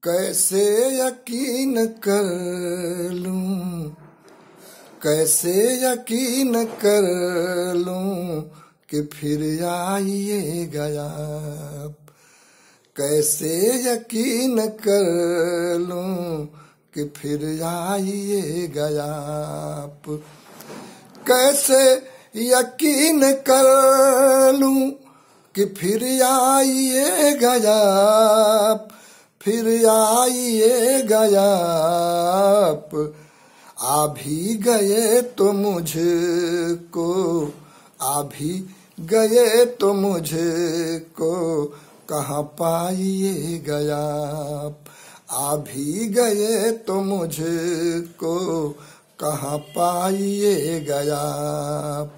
कैसे यकीन कर लूं, कैसे यकीन कर लूं कि फिर आइएगा आप। कैसे यकीन कर लूं कि फिर आइएगा आप। कैसे यकीन कर लूं कि फिर आइएगा आप, फिर आइएगा आप। आ भी गए तो मुझको, आ भी गए तो मुझको कहाँ पाइएगा आप। आ भी गए तो मुझको कहाँ पाइएगा आप।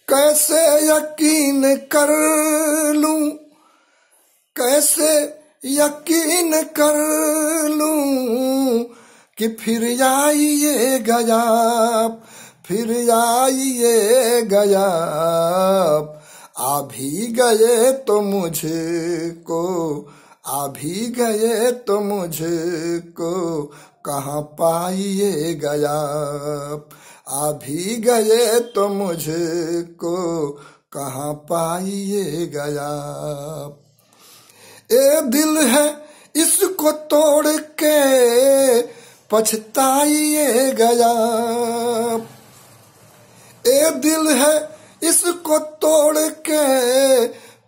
कैसे यकीन कर लूं, कैसे यकीन कर लूं कि फिर आइएगा आप, फिर आइएगा आप। आ भी गए तो मुझको, आ भी गए तो मुझको कहाँ पाइएगा आप। आ भी गए तो मुझको कहाँ पाइएगा आप। ए दिल है इसको तोड़ के पछताइएगा आप। ए दिल है इसको तोड़ के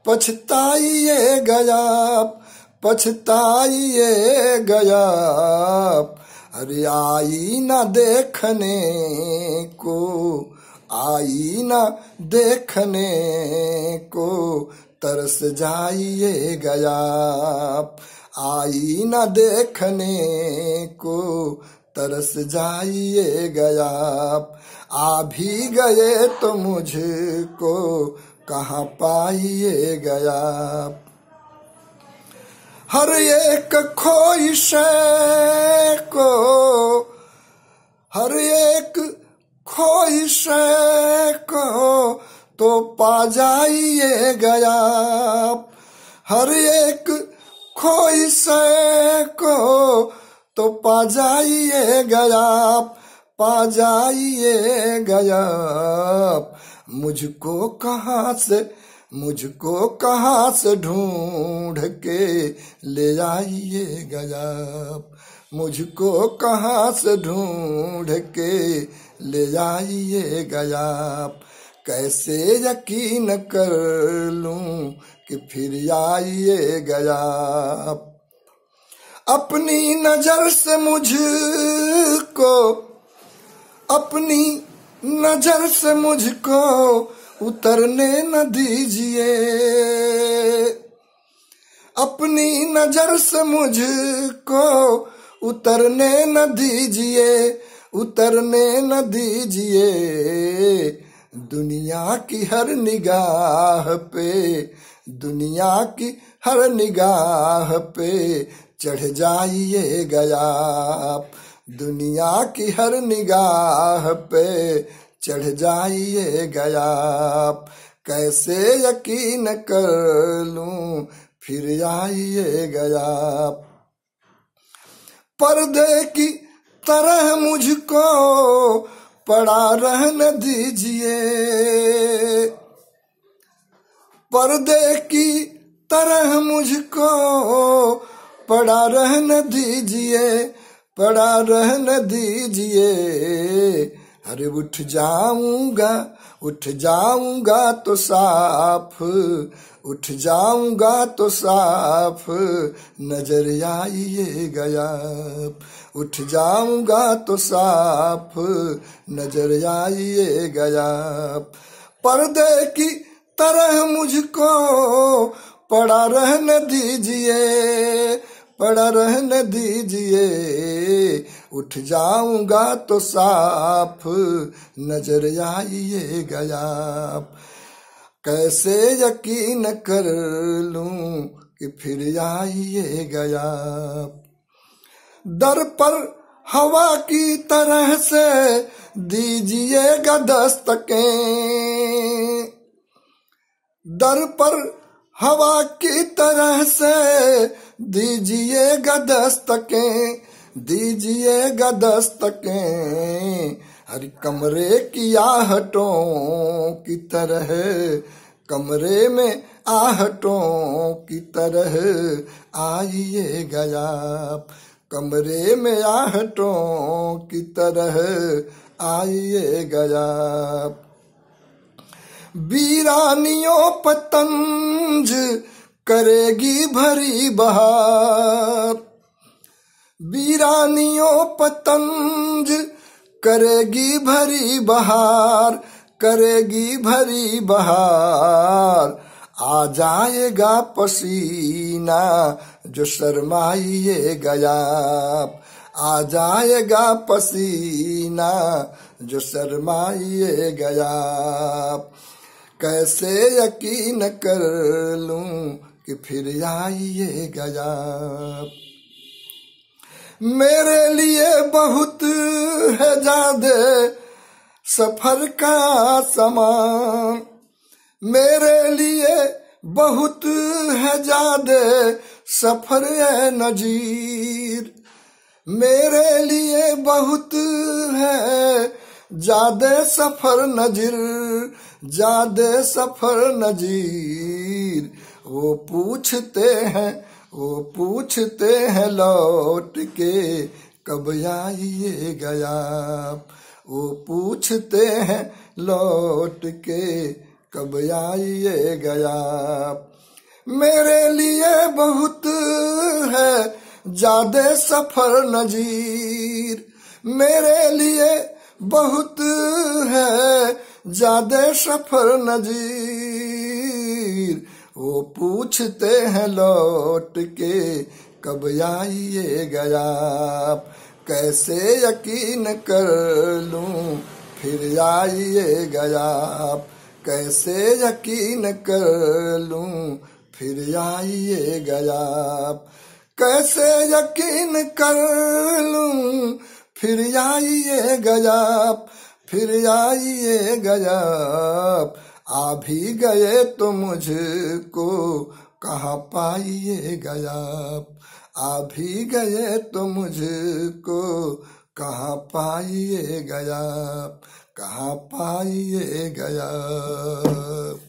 पछताइएगा आप, पछताइएगा आप। अरे आई ना देखने को, आई ना देखने को तरस जाइएगा आप। आई ना देखने को तरस जाइएगा आप। आ भी गए तो मुझको कहाँ पाइएगा आप। हर एक ख्वाहिश को, हर एक ख्वाहिश को तो पा जाइएगा आप। हर एक ख्वाहिश को तो पा जाइएगा आप, पा जाइएगा आप। मुझको कहाँ से, मुझको कहाँ से ढूंढ के ले आइएगा आप। मुझको कहाँ से ढूंढ के ले आइएगा आप। कैसे यकीन कर लूं कि फिर आइएगा आप। अपनी नजर से मुझको, अपनी नजर से मुझको उतरने न दीजिए। अपनी नजर से मुझको उतरने न दीजिए, उतरने न दीजिए। दुनिया की हर निगाह पे, दुनिया की हर निगाह पे चढ़ जाइएगा आप। दुनिया की हर निगाह पे चढ़ जाइएगा आप। कैसे यकीन कर लूं फिर आइएगा आप। पर्दे की तरह मुझको पड़ा रहने दीजिए। पर्दे की तरह मुझको पड़ा रहने दीजिए, पड़ा रहने दीजिए। अरे उठ जाऊंगा, उठ जाऊंगा तो साफ, उठ जाऊंगा तो साफ नजर आइएगा आप। उठ जाऊंगा तो साफ नजर आइएगा आप। पर्दे की तरह मुझको पड़ा रहने दीजिए, पड़ा रहने दीजिए। उठ जाऊंगा तो साफ नजर आइएगा आप। कैसे यकीन कर लूं कि फिर आइएगा आप। दर पर हवा की तरह से दीजिएगा दस्तकें। दर पर हवा की तरह से दीजिएगा दस्तकें, दीजिएगा दस्तकें, हर कमरे की आहटों की तरह, कमरे में आहटों की तरह आइएगा आप, कमरे में आहटों की तरह आइएगा आप। वीरानियों पतंज करेगी भरी बहार, वीरानियों पतंज करेगी भरी बहार, करेगी भरी बहार। आ जाएगा पसीना जो शर्माइएगा आप, आ जाएगा पसीना जो शर्माइएगा आप। कैसे यकीन कर लूं कि फिर आइएगा आप। मेरे लिए बहुत है ज्यादा सफर का सामान, मेरे लिए बहुत है ज्यादा सफर है नजीर, मेरे लिए बहुत है ज्यादा सफर नजीर, ज्यादा सफर नजीर। वो पूछते हैं लौट के कब आइएगा आप, वो पूछते हैं लौट के कब आइएगा आप। मेरे लिए बहुत है ज्यादा सफर नजीर, मेरे लिए बहुत है ज्यादा सफर नजीर। वो पूछते हैं लौट के कब आइएगा आप। कैसे यकीन कर लूं फिर आइएगा आप, कैसे यकीन कर लूं फिर आइएगा आप। कैसे यकीन कर लूं फिर आइएगा आप, फिर आइएगा आप। आ भी गए तो मुझको कहाँ पाइएगा आप, आ भी गए तो मुझको कहाँ पाइएगा आप, कहाँ पाइएगा आप।